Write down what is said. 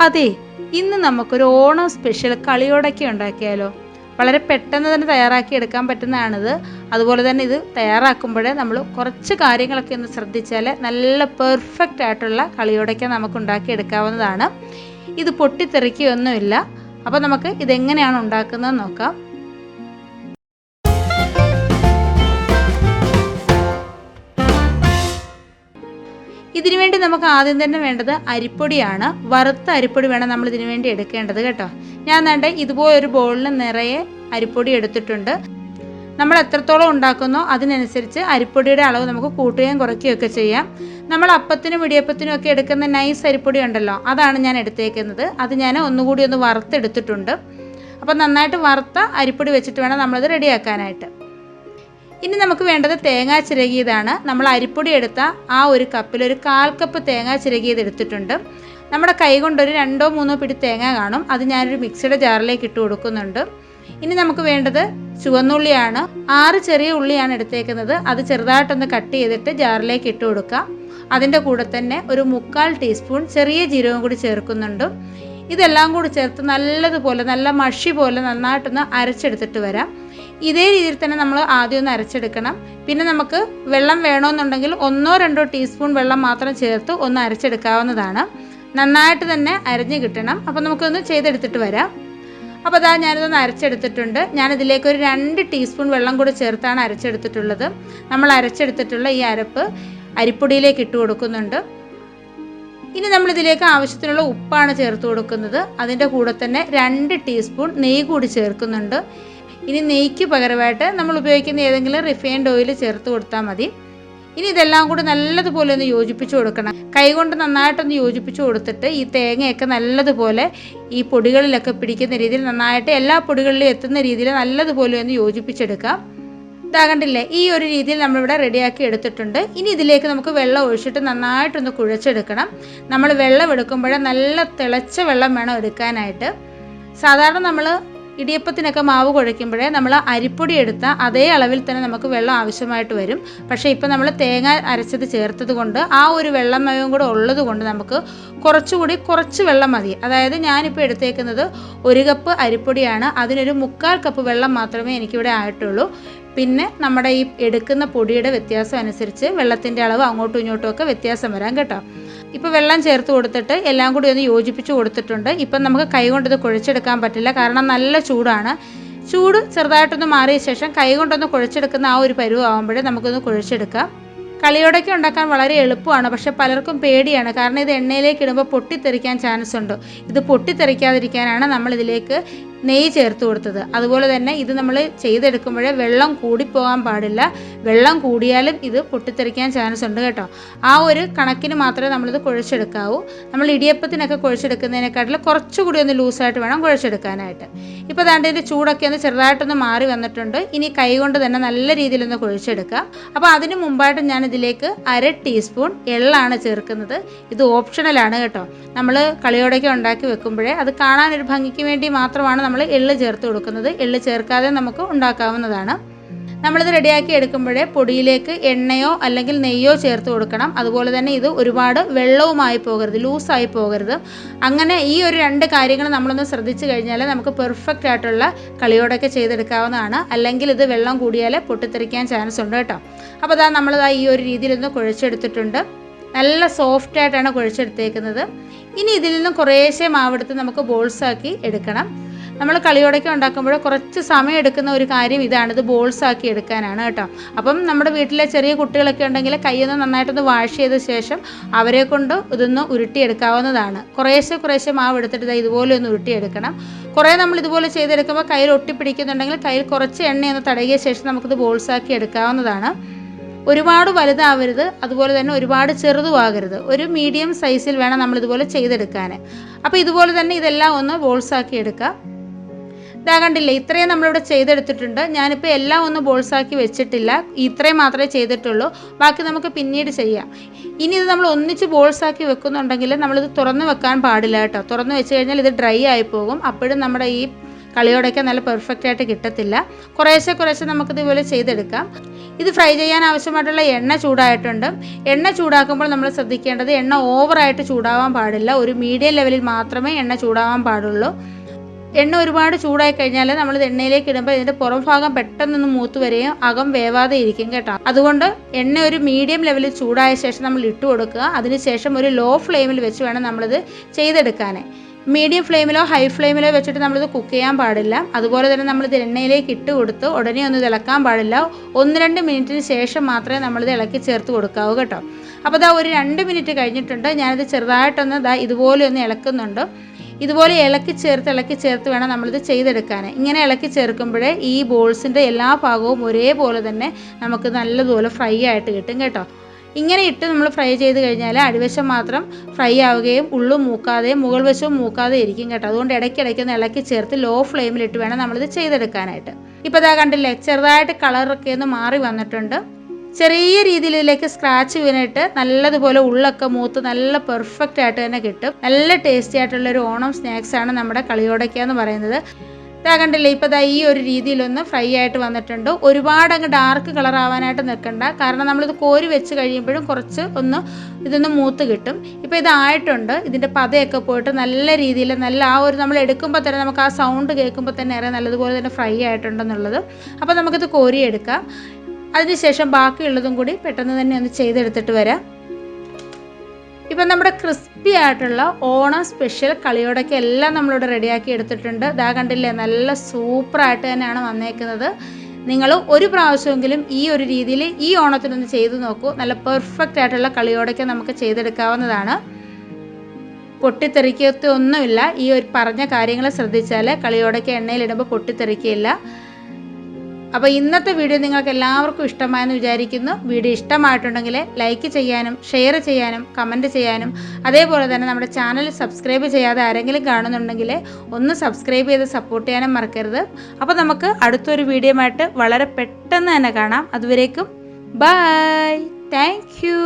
അതെ, ഇന്ന് നമുക്കൊരു ഓണം സ്പെഷ്യൽ കളിയോടൊക്കെ ഉണ്ടാക്കിയാലോ? വളരെ പെട്ടെന്ന് തന്നെ തയ്യാറാക്കി എടുക്കാൻ പറ്റുന്നതാണിത്. അതുപോലെ തന്നെ ഇത് തയ്യാറാക്കുമ്പോൾ നമ്മൾ കുറച്ച് കാര്യങ്ങളൊക്കെ ഒന്ന് ശ്രദ്ധിച്ചാൽ നല്ല പെർഫെക്റ്റ് ആയിട്ടുള്ള കളിയോടൊക്കെ നമുക്ക് ഉണ്ടാക്കി എടുക്കാവുന്നതാണ്. ഇത് പൊട്ടിത്തെറിക്കുകയൊന്നുമില്ല. അപ്പോൾ നമുക്ക് ഇതെങ്ങനെയാണ് ഉണ്ടാക്കുന്നത് നോക്കാം. ഇതിനു വേണ്ടി നമുക്ക് ആദ്യം തന്നെ വേണ്ടത് അരിപ്പൊടിയാണ്. വറുത്ത അരിപ്പൊടി വേണം നമ്മൾ ഇതിനു വേണ്ടി എടുക്കേണ്ടത് കേട്ടോ. ഞാൻ ദാണ്ടെ ഇതുപോലൊരു ബൗളിൽ നിറയെ അരിപ്പൊടി എടുത്തിട്ടുണ്ട്. നമ്മൾ എത്രത്തോളം ഉണ്ടാക്കുന്നോ അതിനനുസരിച്ച് അരിപ്പൊടിയുടെ അളവ് നമുക്ക് കൂട്ടുകയും കുറയ്ക്കുകയൊക്കെ ചെയ്യാം. നമ്മൾ അപ്പത്തിനും ഇടിയപ്പത്തിനും ഒക്കെ എടുക്കുന്ന നൈസ് അരിപ്പൊടി ഉണ്ടല്ലോ, അതാണ് ഞാൻ എടുത്തേക്കുന്നത്. അത് ഞാൻ ഒന്നുകൂടി ഒന്ന് വറുത്തെടുത്തിട്ടുണ്ട്. അപ്പോൾ നന്നായിട്ട് വറുത്ത അരിപ്പൊടി വെച്ചിട്ട് വേണം നമ്മളത് റെഡിയാക്കാനായിട്ട്. ഇനി നമുക്ക് വേണ്ടത് തേങ്ങ ചിരകിയതാണ്. നമ്മൾ അരിപ്പൊടി എടുത്ത ആ ഒരു കപ്പിൽ ഒരു 1/4 കപ്പ് തേങ്ങ ചിരകിയത് എടുത്തിട്ടുണ്ട്. നമ്മുടെ കൈ കൊണ്ടൊരു 2-3 പിടി തേങ്ങ കാണും. അത് ഞാനൊരു മിക്സിയുടെ ജാറിലേക്ക് ഇട്ട് കൊടുക്കുന്നുണ്ട്. ഇനി നമുക്ക് വേണ്ടത് ചുവന്നുള്ളിയാണ്. 6 ചെറിയ ഉള്ളിയാണ് എടുത്തേക്കുന്നത്. അത് ചെറുതായിട്ടൊന്ന് കട്ട് ചെയ്തിട്ട് ജാറിലേക്ക് ഇട്ട് കൊടുക്കാം. അതിൻ്റെ കൂടെ തന്നെ ഒരു 1/4 ടീസ്പൂൺ ചെറിയ ജീരകം കൂടി ചേർക്കുന്നുണ്ട്. ഇതെല്ലാം കൂടി ചേർത്ത് നല്ലതുപോലെ നല്ല മഷി പോലെ നന്നായിട്ടൊന്ന് അരച്ചെടുത്തിട്ട് വരാം. ഇതേ രീതിയിൽ തന്നെ നമ്മൾ ആദ്യം ഒന്ന് അരച്ചെടുക്കണം. പിന്നെ നമുക്ക് വെള്ളം വേണമെന്നുണ്ടെങ്കിൽ 1-2 ടീസ്പൂൺ വെള്ളം മാത്രം ചേർത്ത് ഒന്ന് അരച്ചെടുക്കാവുന്നതാണ്. നന്നായിട്ട് തന്നെ അരഞ്ഞ് കിട്ടണം. അപ്പോൾ നമുക്കൊന്ന് ചെയ്തെടുത്തിട്ട് വരാം. അപ്പോൾ അതാ ഞാനിതൊന്ന് അരച്ചെടുത്തിട്ടുണ്ട്. ഞാനിതിലേക്ക് ഒരു 2 ടീസ്പൂൺ വെള്ളം കൂടി ചേർത്താണ് അരച്ചെടുത്തിട്ടുള്ളത്. നമ്മൾ അരച്ചെടുത്തിട്ടുള്ള ഈ അരപ്പ് അരിപ്പൊടിയിലേക്ക് ഇട്ട് കൊടുക്കുന്നുണ്ട്. ഇനി നമ്മളിതിലേക്ക് ആവശ്യത്തിനുള്ള ഉപ്പാണ് ചേർത്ത് കൊടുക്കുന്നത്. അതിൻ്റെ കൂടെ തന്നെ 2 ടീസ്പൂൺ നെയ്യ് കൂടി ചേർക്കുന്നുണ്ട്. ഇനി നെയ്ക്ക് പകരമായിട്ട് നമ്മൾ ഉപയോഗിക്കുന്ന ഏതെങ്കിലും റിഫൈൻഡ് ഓയിൽ ചേർത്ത് കൊടുത്താൽ മതി. ഇനി ഇതെല്ലാം കൂടി നല്ലതുപോലെ ഒന്ന് യോജിപ്പിച്ച് കൊടുക്കണം. കൈകൊണ്ട് നന്നായിട്ടൊന്ന് യോജിപ്പിച്ച് കൊടുത്തിട്ട് ഈ തേങ്ങയൊക്കെ നല്ലതുപോലെ ഈ പൊടികളിലൊക്കെ പിടിക്കുന്ന രീതിയിൽ നന്നായിട്ട് എല്ലാ പൊടികളിലും എത്തുന്ന രീതിയിൽ നല്ലതുപോലെ ഒന്ന് യോജിപ്പിച്ചെടുക്കാം. ഇതാകണ്ടില്ലേ, ഈ ഒരു രീതിയിൽ നമ്മളിവിടെ റെഡിയാക്കി എടുത്തിട്ടുണ്ട്. ഇനി ഇതിലേക്ക് നമുക്ക് വെള്ളം ഒഴിച്ചിട്ട് നന്നായിട്ടൊന്ന് കുഴച്ചെടുക്കണം. നമ്മൾ വെള്ളം എടുക്കുമ്പോഴേ നല്ല തിളച്ച വെള്ളം വേണം എടുക്കാനായിട്ട്. സാധാരണ നമ്മൾ ഇടിയപ്പത്തിനൊക്കെ മാവ് കുഴയ്ക്കുമ്പോഴേ നമ്മൾ അരിപ്പൊടി എടുത്ത അതേ അളവിൽ തന്നെ നമുക്ക് വെള്ളം ആവശ്യമായിട്ട് വരും. പക്ഷേ ഇപ്പോൾ നമ്മൾ തേങ്ങ അരച്ചത് ചേർത്തത് കൊണ്ട് ആ ഒരു വെള്ളമയവും കൂടെ ഉള്ളത് കൊണ്ട് നമുക്ക് കുറച്ച് വെള്ളം മതി. അതായത് ഞാനിപ്പോൾ എടുത്തേക്കുന്നത് 1 കപ്പ് അരിപ്പൊടിയാണ്. അതിനൊരു 1/4 കപ്പ് വെള്ളം മാത്രമേ എനിക്കിവിടെ ആയിട്ടുള്ളൂ. പിന്നെ നമ്മുടെ ഈ എടുക്കുന്ന പൊടിയുടെ വ്യത്യാസം അനുസരിച്ച് വെള്ളത്തിൻ്റെ അളവ് അങ്ങോട്ടും ഇങ്ങോട്ടും ഒക്കെ വ്യത്യാസം വരാം കേട്ടോ. ഇപ്പോൾ വെള്ളം ചേർത്ത് കൊടുത്തിട്ട് എല്ലാം കൂടി ഒന്ന് യോജിപ്പിച്ച് കൊടുത്തിട്ടുണ്ട്. ഇപ്പം നമുക്ക് കൈ കൊണ്ട് ഇത് കുഴച്ചെടുക്കാൻ പറ്റില്ല, കാരണം നല്ല ചൂടാണ്. ചൂട് ചെറുതായിട്ടൊന്ന് മാറിയ ശേഷം കൈ കൊണ്ടൊന്ന് കുഴച്ചെടുക്കുന്ന ആ ഒരു പരുവാകുമ്പോഴേ നമുക്കൊന്ന് കുഴച്ചെടുക്കാം. കളിയോടൊക്കെ ഉണ്ടാക്കാൻ വളരെ എളുപ്പമാണ്. പക്ഷെ പലർക്കും പേടിയാണ്, കാരണം ഇത് എണ്ണയിലേക്ക് ഇടുമ്പോൾ പൊട്ടിത്തെറിക്കാൻ ചാൻസ് ഉണ്ട്. ഇത് പൊട്ടിത്തെറിക്കാതിരിക്കാനാണ് നമ്മളിതിലേക്ക് നെയ്യ് ചേർത്ത് കൊടുത്തത്. അതുപോലെ തന്നെ ഇത് നമ്മൾ ചെയ്തെടുക്കുമ്പോഴേ വെള്ളം കൂടിപ്പോകാൻ പാടില്ല. വെള്ളം കൂടിയാലും ഇത് പൊട്ടിത്തെറിക്കാൻ ചാൻസ് ഉണ്ട് കേട്ടോ. ആ ഒരു കണക്കിന് മാത്രമേ നമ്മളിത് കുഴച്ചെടുക്കാവൂ. നമ്മൾ ഇടിയപ്പത്തിനൊക്കെ കുഴച്ചെടുക്കുന്നതിനെക്കാട്ടിൽ കുറച്ചുകൂടി ഒന്ന് ലൂസായിട്ട് വേണം കുഴച്ചെടുക്കാനായിട്ട്. ഇപ്പോൾ ദാണ്ട് ഇതിൻ്റെ ചൂടൊക്കെ ഒന്ന് ചെറുതായിട്ടൊന്ന് മാറി വന്നിട്ടുണ്ട്. ഇനി കൈ കൊണ്ട് തന്നെ നല്ല രീതിയിലൊന്ന് കുഴച്ചെടുക്കാം. അപ്പോൾ അതിന് മുമ്പായിട്ട് ഞാൻ ഇതിലേക്ക് 1/2 ടീസ്പൂൺ എള്ളാണ് ചേർക്കുന്നത്. ഇത് ഓപ്ഷണലാണ് കേട്ടോ. നമ്മൾ കളിയോടൊക്കെ ഉണ്ടാക്കി വെക്കുമ്പോഴേ അത് കാണാനൊരു ഭംഗിക്ക് വേണ്ടി മാത്രമാണ് നമ്മൾ എള്ള് ചേർത്ത് കൊടുക്കുന്നത്. എള്ള് ചേർക്കാതെ നമുക്ക് ഉണ്ടാക്കാവുന്നതാണ്. നമ്മളിത് റെഡിയാക്കി എടുക്കുമ്പോഴേ പൊടിയിലേക്ക് എണ്ണയോ അല്ലെങ്കിൽ നെയ്യോ ചേർത്ത് കൊടുക്കണം. അതുപോലെ തന്നെ ഇത് ഒരുപാട് വെള്ളവുമായി പോകരുത്, ലൂസായി പോകരുത്. അങ്ങനെ ഈ ഒരു 2 കാര്യങ്ങൾ നമ്മളൊന്ന് ശ്രദ്ധിച്ചു കഴിഞ്ഞാൽ നമുക്ക് പെർഫെക്റ്റ് ആയിട്ടുള്ള കളിയോടൊക്കെ ചെയ്തെടുക്കാവുന്നതാണ്. അല്ലെങ്കിൽ ഇത് വെള്ളം കൂടിയാൽ പൊട്ടിത്തെറിക്കാൻ ചാൻസ് ഉണ്ട് കേട്ടോ. അപ്പോൾ അതാ നമ്മളിതാ ഈ ഒരു രീതിയിലൊന്ന് കുഴച്ചെടുത്തിട്ടുണ്ട്. നല്ല സോഫ്റ്റായിട്ടാണ് കുഴച്ചെടുത്തേക്കുന്നത്. ഇനി ഇതിൽ നിന്നും കുറേശ്ശെ മാവെടുത്ത് നമുക്ക് ബോൾസാക്കി എടുക്കണം. നമ്മൾ കളിയോടൊക്കെ ഉണ്ടാക്കുമ്പോൾ കുറച്ച് സമയം എടുക്കുന്ന ഒരു കാര്യം ഇതാണ്, ഇത് ബോൾസാക്കി എടുക്കാനാണ് കേട്ടോ. അപ്പം നമ്മുടെ വീട്ടിലെ ചെറിയ കുട്ടികളൊക്കെ ഉണ്ടെങ്കിൽ കൈയൊന്ന് നന്നായിട്ടൊന്ന് വാഷ് ചെയ്ത ശേഷം അവരെ കൊണ്ട് ഇതൊന്ന് ഉരുട്ടിയെടുക്കാവുന്നതാണ്. കുറേശ്ശെ മാവ് എടുത്തിട്ട് ഇതുപോലെ ഒന്ന് ഉരുട്ടിയെടുക്കണം. കുറേ നമ്മൾ ഇതുപോലെ ചെയ്തെടുക്കുമ്പോൾ കയ്യിൽ ഒട്ടിപ്പിടിക്കുന്നുണ്ടെങ്കിൽ കയ്യിൽ കുറച്ച് എണ്ണയൊന്ന് തടകിയ ശേഷം നമുക്കിത് ബോൾസാക്കി എടുക്കാവുന്നതാണ്. ഒരുപാട് വലുതാവരുത്, അതുപോലെ തന്നെ ഒരുപാട് ചെറുതുമാകരുത്. ഒരു മീഡിയം സൈസിൽ വേണം നമ്മളിതുപോലെ ചെയ്തെടുക്കാൻ. അപ്പോൾ ഇതുപോലെ തന്നെ ഇതെല്ലാം ഒന്ന് ബോൾസാക്കി എടുക്കാം. ഇതാകണ്ടില്ലേ, ഇത്രയും നമ്മളിവിടെ ചെയ്തെടുത്തിട്ടുണ്ട്. ഞാനിപ്പോൾ എല്ലാം ഒന്ന് ബോൾസാക്കി വെച്ചിട്ടില്ല, ഇത്രയും മാത്രമേ ചെയ്തിട്ടുള്ളൂ. ബാക്കി നമുക്ക് പിന്നീട് ചെയ്യാം. ഇനി ഇത് നമ്മൾ ഒന്നിച്ച് ബോൾസാക്കി വെക്കുന്നുണ്ടെങ്കിൽ നമ്മളിത് തുറന്ന് വെക്കാൻ പാടില്ല കേട്ടോ. തുറന്ന് വെച്ച് കഴിഞ്ഞാൽ ഇത് ഡ്രൈ ആയി പോകും. അപ്പോഴും നമ്മുടെ ഈ കളിയോടൊക്കെ നല്ല പെർഫെക്റ്റ് ആയിട്ട് കിട്ടത്തില്ല. കുറേശ്ശെ നമുക്കിത് ഇതുപോലെ ചെയ്തെടുക്കാം. ഇത് ഫ്രൈ ചെയ്യാൻ ആവശ്യമായിട്ടുള്ള എണ്ണ ചൂടായിട്ടുണ്ട്. എണ്ണ ചൂടാക്കുമ്പോൾ നമ്മൾ ശ്രദ്ധിക്കേണ്ടത് എണ്ണ ഓവറായിട്ട് ചൂടാവാൻ പാടില്ല. ഒരു മീഡിയം ലെവലിൽ മാത്രമേ എണ്ണ ചൂടാവാൻ പാടുള്ളൂ. എണ്ണ ഒരുപാട് ചൂടായി കഴിഞ്ഞാൽ നമ്മളിത് എണ്ണയിലേക്ക് ഇടുമ്പോൾ ഇതിൻ്റെ പുറം ഭാഗം പെട്ടെന്നൊന്ന് മൂത്ത് വരികയും അകം വേവാതെ ഇരിക്കും കേട്ടോ. അതുകൊണ്ട് എണ്ണ ഒരു മീഡിയം ലെവലിൽ ചൂടായ ശേഷം നമ്മൾ ഇട്ട് കൊടുക്കുക. അതിനുശേഷം ഒരു ലോ ഫ്ലെയിമിൽ വെച്ച് വേണം നമ്മളിത് ചെയ്തെടുക്കാൻ. മീഡിയം ഫ്ലെയിമിലോ ഹൈ ഫ്ലെയിമിലോ വെച്ചിട്ട് നമ്മളിത് കുക്ക് ചെയ്യാൻ പാടില്ല. അതുപോലെ തന്നെ നമ്മളിത് എണ്ണയിലേക്ക് ഇട്ട് കൊടുത്ത് ഉടനെ ഒന്നും ഇത് ഇളക്കാൻ പാടില്ല. 1-2 മിനിറ്റിന് ശേഷം മാത്രമേ നമ്മളിത് ഇളക്കി ചേർത്ത് കൊടുക്കാവൂ കേട്ടോ. അപ്പോൾ ഇതാ ഒരു 2 മിനിറ്റ് കഴിഞ്ഞിട്ടുണ്ട്. ഞാനിത് ചെറുതായിട്ടൊന്ന് ഇതുപോലെ ഒന്ന് ഇളക്കുന്നുണ്ട്. ഇതുപോലെ ഇളക്കി ചേർത്ത് വേണം നമ്മളിത് ചെയ്തെടുക്കാൻ. ഇങ്ങനെ ഇളക്കി ചേർക്കുമ്പോഴേ ഈ ബോൾസിൻ്റെ എല്ലാ ഭാഗവും ഒരേപോലെ തന്നെ നമുക്ക് നല്ലതുപോലെ ഫ്രൈ ആയിട്ട് കിട്ടും കേട്ടോ. ഇങ്ങനെ ഇട്ട് നമ്മൾ ഫ്രൈ ചെയ്ത് കഴിഞ്ഞാൽ അടിവശം മാത്രം ഫ്രൈ ആവുകയും ഉള്ളും മൂക്കാതെയും മുകൾ വശവും മൂക്കാതെ ഇരിക്കും കേട്ടോ. അതുകൊണ്ട് ഇടയ്ക്കിടയ്ക്ക് ഒന്ന് ഇളക്കി ചേർത്ത് ലോ ഫ്ലെയിമിലിട്ട് വേണം നമ്മളിത് ചെയ്തെടുക്കാനായിട്ട്. ഇപ്പോൾ ഇതാ കണ്ടില്ലേ, ചെറുതായിട്ട് കളറൊക്കെ ഒന്ന് മാറി വന്നിട്ടുണ്ട്. ചെറിയ രീതിയിൽ ഇതിലേക്ക് സ്ക്രാച്ച് വീണിട്ട് നല്ലതുപോലെ ഉള്ളൊക്കെ മൂത്ത് നല്ല പെർഫെക്റ്റ് ആയിട്ട് തന്നെ കിട്ടും. നല്ല ടേസ്റ്റി ആയിട്ടുള്ളൊരു ഓണം സ്നാക്സാണ് നമ്മുടെ കളിയോടൊക്കെ എന്ന് പറയുന്നത്. ഇതാ കണ്ടില്ലേ, ഇപ്പോൾ ഈ ഒരു രീതിയിലൊന്ന് ഫ്രൈ ആയിട്ട് വന്നിട്ടുണ്ട്. ഒരുപാട് അങ്ങ് ഡാർക്ക് കളർ ആവാനായിട്ട് നിൽക്കണ്ട, കാരണം നമ്മളിത് കോരി വെച്ച് കഴിയുമ്പോഴും കുറച്ച് ഇതൊന്ന് മൂത്ത് കിട്ടും. ഇപ്പോൾ ഇതായിട്ടുണ്ട്. ഇതിൻ്റെ പതയൊക്കെ പോയിട്ട് നല്ല രീതിയിൽ നല്ല ആ ഒരു നമ്മൾ എടുക്കുമ്പോൾ തന്നെ നമുക്ക് ആ സൗണ്ട് കേൾക്കുമ്പോൾ തന്നെ അറിയാം നല്ലതുപോലെ തന്നെ ഫ്രൈ ആയിട്ടുണ്ടെന്നുള്ളത്. അപ്പോൾ നമുക്കിത് കോരിയെടുക്കാം. അതിനുശേഷം ബാക്കിയുള്ളതും കൂടി പെട്ടെന്ന് തന്നെ ഒന്ന് ചെയ്തെടുത്തിട്ട് വരാം. ഇപ്പം നമ്മുടെ ക്രിസ്പി ആയിട്ടുള്ള ഓണം സ്പെഷ്യൽ കളിയോടൊക്കെ എല്ലാം നമ്മളിവിടെ റെഡിയാക്കി എടുത്തിട്ടുണ്ട്. ഇതാ കണ്ടില്ലേ, നല്ല സൂപ്പറായിട്ട് തന്നെയാണ് വന്നേക്കുന്നത്. നിങ്ങൾ ഒരു പ്രാവശ്യമെങ്കിലും ഈ ഒരു രീതിയിൽ ഈ ഓണത്തിനൊന്ന് ചെയ്ത് നോക്കൂ. നല്ല പെർഫെക്റ്റ് ആയിട്ടുള്ള കളിയോടൊക്കെ നമുക്ക് ചെയ്തെടുക്കാവുന്നതാണ്. പൊട്ടിത്തെറിക്കത്തൊന്നുമില്ല. ഈ ഒരു പറഞ്ഞ കാര്യങ്ങൾ ശ്രദ്ധിച്ചാൽ കളിയോടൊക്കെ എണ്ണയിലിടുമ്പോൾ പൊട്ടിത്തെറിക്കില്ല. അപ്പോൾ ഇന്നത്തെ വീഡിയോ നിങ്ങൾക്ക് എല്ലാവർക്കും ഇഷ്ടമായെന്ന് വിചാരിക്കുന്നു. വീഡിയോ ഇഷ്ടമായിട്ടുണ്ടെങ്കിൽ ലൈക്ക് ചെയ്യാനും ഷെയർ ചെയ്യാനും കമൻറ്റ് ചെയ്യാനും അതേപോലെ തന്നെ നമ്മുടെ ചാനൽ സബ്സ്ക്രൈബ് ചെയ്യാതെ ആരെങ്കിലും കാണുന്നുണ്ടെങ്കിൽ ഒന്ന് സബ്സ്ക്രൈബ് ചെയ്ത് സപ്പോർട്ട് ചെയ്യാനും മറക്കരുത്. അപ്പോൾ നമുക്ക് അടുത്തൊരു വീഡിയോ ആയിട്ട് വളരെ പെട്ടെന്ന് തന്നെ കാണാം. അതുവരേക്കും ബൈ. Thank you.